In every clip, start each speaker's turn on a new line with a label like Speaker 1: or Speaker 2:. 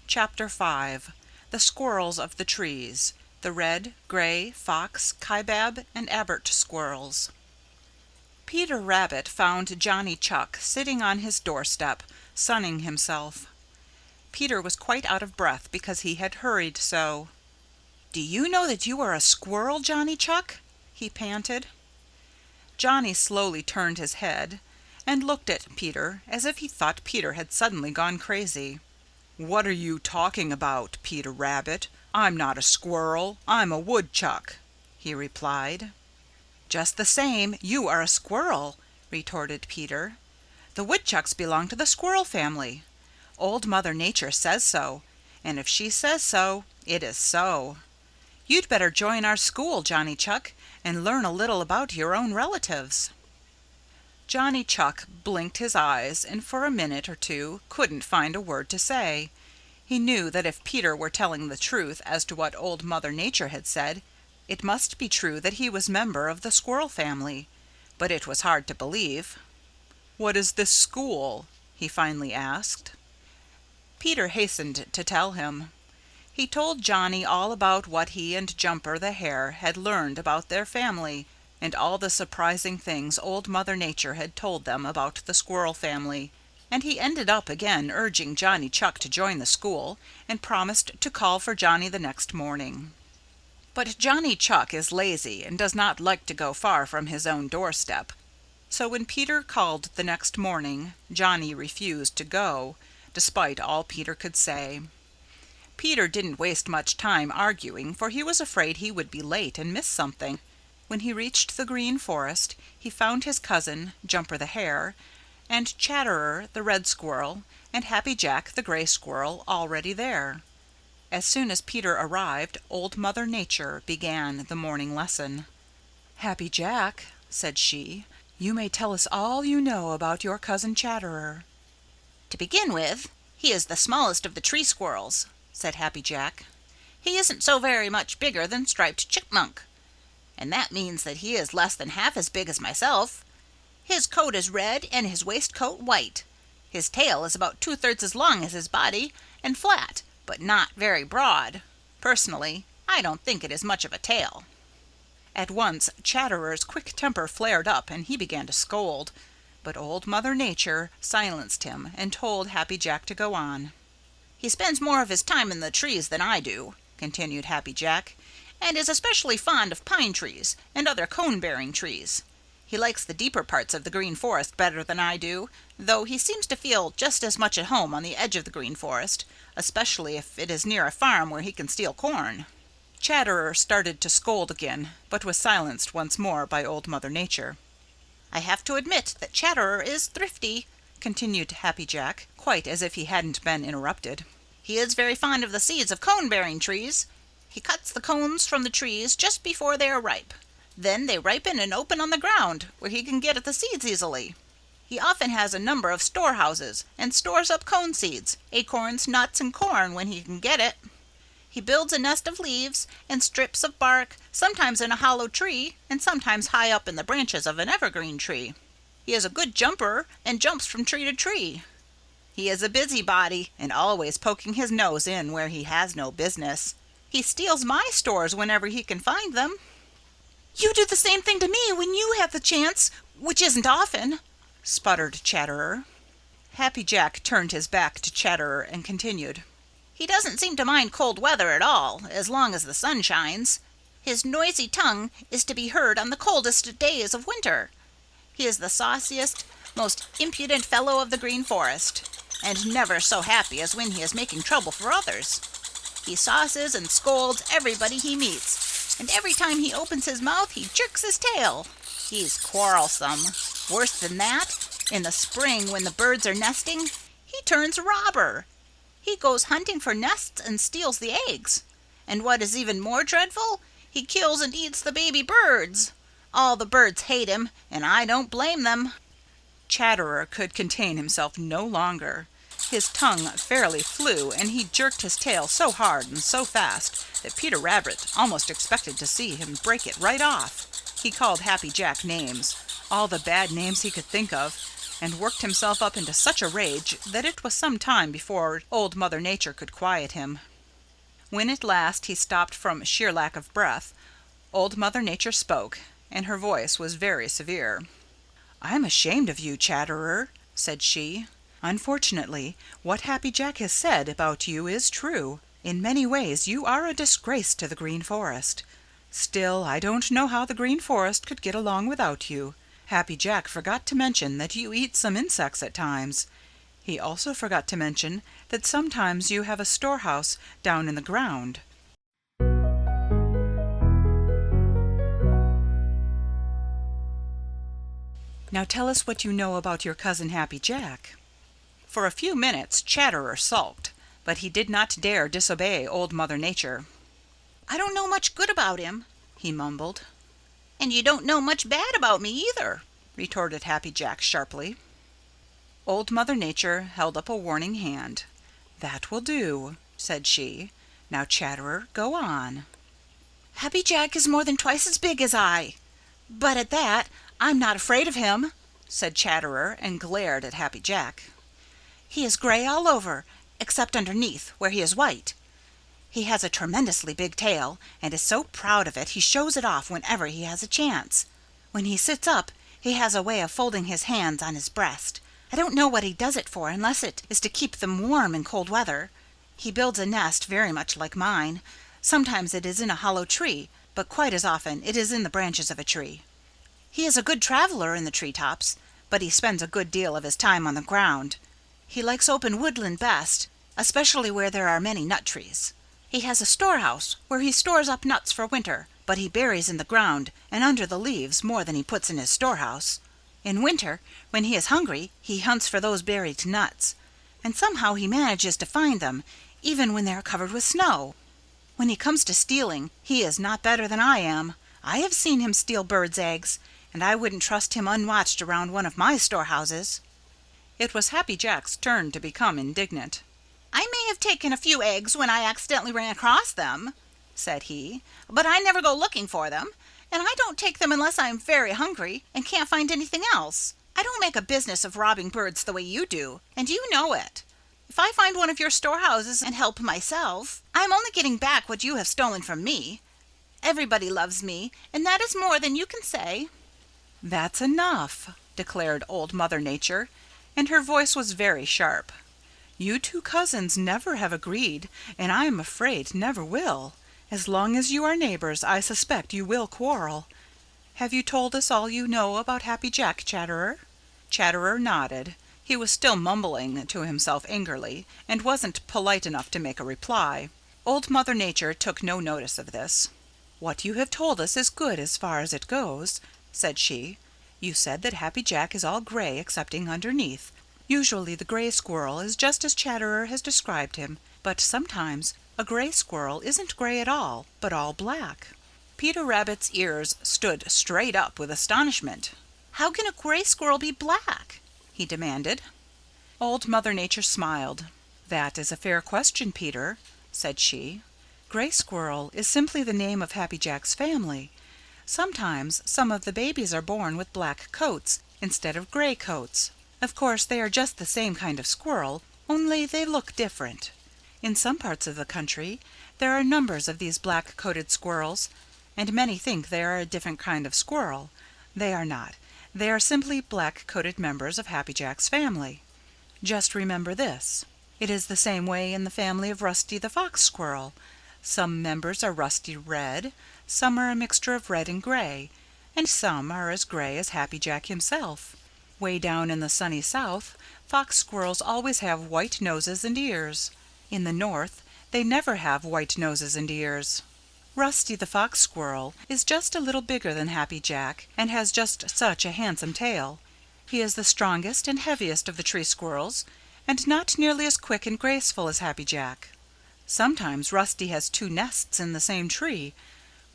Speaker 1: Chapter 5 The Squirrels of the Trees. The Red, Gray, Fox, Kaibab, and Abert Squirrels. Peter Rabbit found Johnny Chuck sitting on his doorstep, sunning himself. Peter was quite out of breath because he had hurried so. "Do you know that you are a squirrel, Johnny Chuck?" he panted. Johnny slowly turned his head and looked at Peter as if he thought Peter had suddenly gone crazy. "What are you talking about, Peter Rabbit? I'm not a squirrel. I'm a woodchuck," he replied. "Just the same, you are a squirrel," retorted Peter. "The woodchucks belong to the squirrel family. Old Mother Nature says so, and if she says so, it is so. You'd better join our school, Johnny Chuck, and learn a little about your own relatives." Johnny Chuck blinked his eyes and for a minute or two couldn't find a word to say. He knew that if Peter were telling the truth as to what Old Mother Nature had said, it must be true that he was member of the squirrel family, but it was hard to believe. "What is this school?" he finally asked. Peter hastened to tell him. He told Johnny all about what he and Jumper the Hare had learned about their family, and all the surprising things Old Mother Nature had told them about the squirrel family, and he ended up again urging Johnny Chuck to join the school, and promised to call for Johnny the next morning. But Johnny Chuck is lazy and does not like to go far from his own doorstep, so when Peter called the next morning, Johnny refused to go, despite all Peter could say. Peter didn't waste much time arguing, for he was afraid he would be late and miss something. When he reached the Green Forest, he found his cousin, Jumper the Hare, and Chatterer the Red Squirrel, and Happy Jack the Gray Squirrel already there. As soon as Peter arrived, Old Mother Nature began the morning lesson. "Happy Jack," said she, "you may tell us all you know about your cousin Chatterer."
Speaker 2: "To begin with, he is the smallest of the tree squirrels," said Happy Jack. "He isn't so very much bigger than Striped Chipmunk, and that means that he is less than half as big as myself. His coat is red and his waistcoat white. His tail is about 2/3 as long as his body and flat, but not very broad. Personally, I don't think it is much of a tail."
Speaker 1: At once Chatterer's quick temper flared up and he began to scold, but Old Mother Nature silenced him and told Happy Jack to go on.
Speaker 2: "He spends more of his time in the trees than I do," continued Happy Jack, "and is especially fond of pine trees and other cone-bearing trees. He likes the deeper parts of the Green Forest better than I do, though he seems to feel just as much at home on the edge of the Green Forest, especially if it is near a farm where he can steal corn."
Speaker 1: Chatterer started to scold again, but was silenced once more by Old Mother Nature.
Speaker 2: "I have to admit that Chatterer is thrifty,"
Speaker 1: continued Happy Jack, quite as if he hadn't been interrupted.
Speaker 2: "He is very fond of the seeds of cone-bearing trees. He cuts the cones from the trees just before they are ripe. Then they ripen and open on the ground, where he can get at the seeds easily. He often has a number of storehouses and stores up cone seeds, acorns, nuts, and corn when he can get it. He builds a nest of leaves and strips of bark, sometimes in a hollow tree and sometimes high up in the branches of an evergreen tree. He is a good jumper and jumps from tree to tree. He is a busybody and always poking his nose in where he has no business. He steals my stores whenever he can find them." "You do the same thing to me when you have the chance, which isn't often," sputtered Chatterer.
Speaker 1: Happy Jack turned his back to Chatterer and continued.
Speaker 2: "He doesn't seem to mind cold weather at all, as long as the sun shines. His noisy tongue is to be heard on the coldest days of winter. He is the sauciest, most impudent fellow of the Green Forest, and never so happy as when he is making trouble for others. He sauces and scolds everybody he meets, and every time he opens his mouth he jerks his tail. He's quarrelsome. Worse than that, in the spring when the birds are nesting, he turns robber. He goes hunting for nests and steals the eggs. And what is even more dreadful, he kills and eats the baby birds. All the birds hate him, and I don't blame them."
Speaker 1: Chatterer could contain himself no longer. His tongue fairly flew, and he jerked his tail so hard and so fast that Peter Rabbit almost expected to see him break it right off. He called Happy Jack names, all the bad names he could think of, and worked himself up into such a rage that it was some time before Old Mother Nature could quiet him. When at last he stopped from sheer lack of breath, Old Mother Nature spoke, and her voice was very severe. "I'm ashamed of you, Chatterer," said she. "Unfortunately, what Happy Jack has said about you is true. In many ways you are a disgrace to the Green Forest. Still, I don't know how the Green Forest could get along without you. Happy Jack forgot to mention that you eat some insects at times. He also forgot to mention that sometimes you have a storehouse down in the ground." Now tell us what you know about your cousin Happy Jack. For a few minutes Chatterer sulked, but he did not dare disobey Old Mother Nature.
Speaker 2: "I don't know much good about him," he mumbled. "And you don't know much bad about me either," retorted Happy Jack sharply.
Speaker 1: Old Mother Nature held up a warning hand. "That will do," said she. "Now, Chatterer, go on."
Speaker 2: "Happy Jack is more than twice as big as I. But at that, I'm not afraid of him," said Chatterer and glared at Happy Jack. "He is gray all over, except underneath, where he is white. He has a tremendously big tail, and is so proud of it he shows it off whenever he has a chance. When he sits up, he has a way of folding his hands on his breast. I don't know what he does it for unless it is to keep them warm in cold weather. He builds a nest very much like mine. Sometimes it is in a hollow tree, but quite as often it is in the branches of a tree. He is a good traveler in the tree tops, but he spends a good deal of his time on the ground. He likes open woodland best, especially where there are many nut trees. He has a storehouse where he stores up nuts for winter, but he buries in the ground and under the leaves more than he puts in his storehouse. In winter, when he is hungry, he hunts for those buried nuts, and somehow he manages to find them, even when they are covered with snow. When he comes to stealing, he is not better than I am. I have seen him steal birds' eggs, and I wouldn't trust him unwatched around one of my storehouses."
Speaker 1: It was Happy Jack's turn to become indignant.
Speaker 2: "I may have taken a few eggs when I accidentally ran across them," said he, "but I never go looking for them, and I don't take them unless I am very hungry and can't find anything else. I don't make a business of robbing birds the way you do, and you know it. If I find one of your storehouses and help myself, I am only getting back what you have stolen from me. Everybody loves me, and that is more than you can say."
Speaker 1: "That's enough," declared Old Mother Nature, and her voice was very sharp. "You two cousins never have agreed, and I am afraid never will. As long as you are neighbors, I suspect you will quarrel. Have you told us all you know about Happy Jack, Chatterer?" Chatterer nodded. He was still mumbling to himself angrily, and wasn't polite enough to make a reply. Old Mother Nature took no notice of this. "What you have told us is good as far as it goes," said she. "You said that Happy Jack is all gray excepting underneath. Usually the gray squirrel is just as Chatterer has described him, but sometimes a gray squirrel isn't gray at all, but all black." Peter Rabbit's ears stood straight up with astonishment.
Speaker 2: "How can a gray squirrel be black?"
Speaker 1: he demanded. Old Mother Nature smiled. "That is a fair question, Peter," said she. "Gray Squirrel is simply the name of Happy Jack's family. Sometimes some of the babies are born with black coats instead of gray coats. Of course they are just the same kind of squirrel, only they look different. In some parts of the country there are numbers of these black-coated squirrels, and many think they are a different kind of squirrel. They are not. They are simply black-coated members of Happy Jack's family. Just remember this. It is the same way in the family of Rusty the Fox Squirrel. Some members are rusty red, some are a mixture of red and gray, and some are as gray as Happy Jack himself. Way down in the sunny South, fox squirrels always have white noses and ears. In the North, they never have white noses and ears. Rusty the Fox Squirrel is just a little bigger than Happy Jack and has just such a handsome tail. He is the strongest and heaviest of the tree squirrels, and not nearly as quick and graceful as Happy Jack. Sometimes Rusty has two nests in the same tree,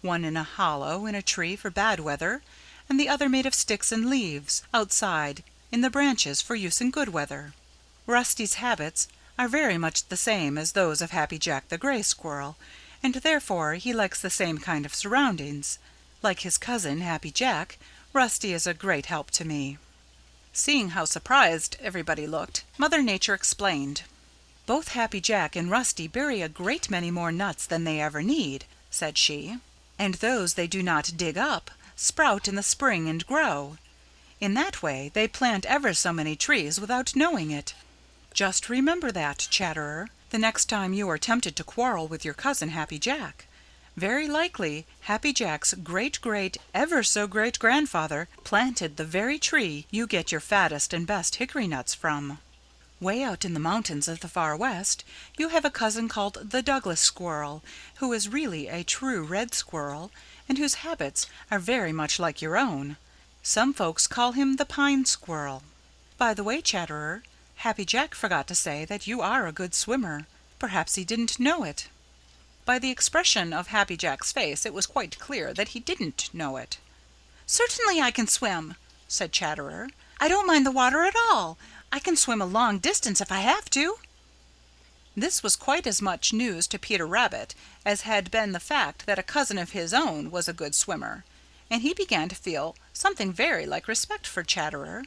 Speaker 1: one in a hollow in a tree for bad weather, and the other made of sticks and leaves, outside in the branches for use in good weather. Rusty's habits are very much the same as those of Happy Jack the Gray Squirrel, and therefore he likes the same kind of surroundings. Like his cousin, Happy Jack, Rusty is a great help to me." Seeing how surprised everybody looked, Mother Nature explained. "Both Happy Jack and Rusty bury a great many more nuts than they ever need," said she. "And those they do not dig up sprout in the spring and grow. In that way they plant ever so many trees without knowing it. Just remember that, Chatterer, the next time you are tempted to quarrel with your cousin Happy Jack. Very likely Happy Jack's great ever so great grandfather planted the very tree you get your fattest and best hickory nuts from. Way out in the mountains of the Far West you have a cousin called the Douglas Squirrel, who is really a true red squirrel, and whose habits are very much like your own. Some folks call him the Pine Squirrel. By the way, Chatterer, Happy Jack forgot to say that you are a good swimmer. Perhaps he didn't know it." By the expression of Happy Jack's face it was quite clear that he didn't know it.
Speaker 2: "Certainly I can swim," said Chatterer. "I don't mind the water at all. I can swim a long distance if I have to."
Speaker 1: This was quite as much news to Peter Rabbit as had been the fact that a cousin of his own was a good swimmer, and he began to feel something very like respect for Chatterer.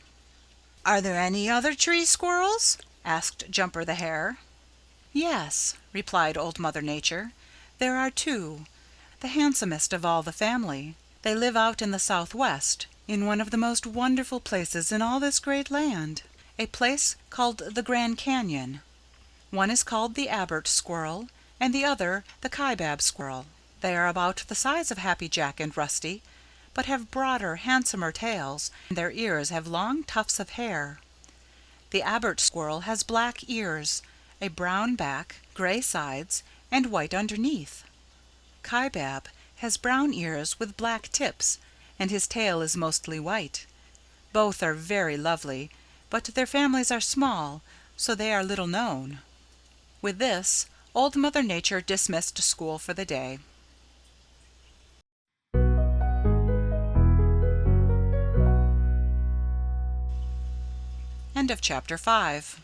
Speaker 2: "Are there any other tree squirrels?" asked Jumper the Hare.
Speaker 1: "Yes," replied Old Mother Nature. "There are two, the handsomest of all the family. They live out in the Southwest, in one of the most wonderful places in all this great land, a place called the Grand Canyon. One is called the Abert Squirrel and the other the Kaibab Squirrel. They are about the size of Happy Jack and Rusty, but have broader, handsomer tails, and their ears have long tufts of hair. The Abert Squirrel has black ears, a brown back, gray sides, and white underneath. Kaibab has brown ears with black tips, and his tail is mostly white. Both are very lovely, but their families are small, so they are little known." With this, Old Mother Nature dismissed school for the day. End of chapter 5.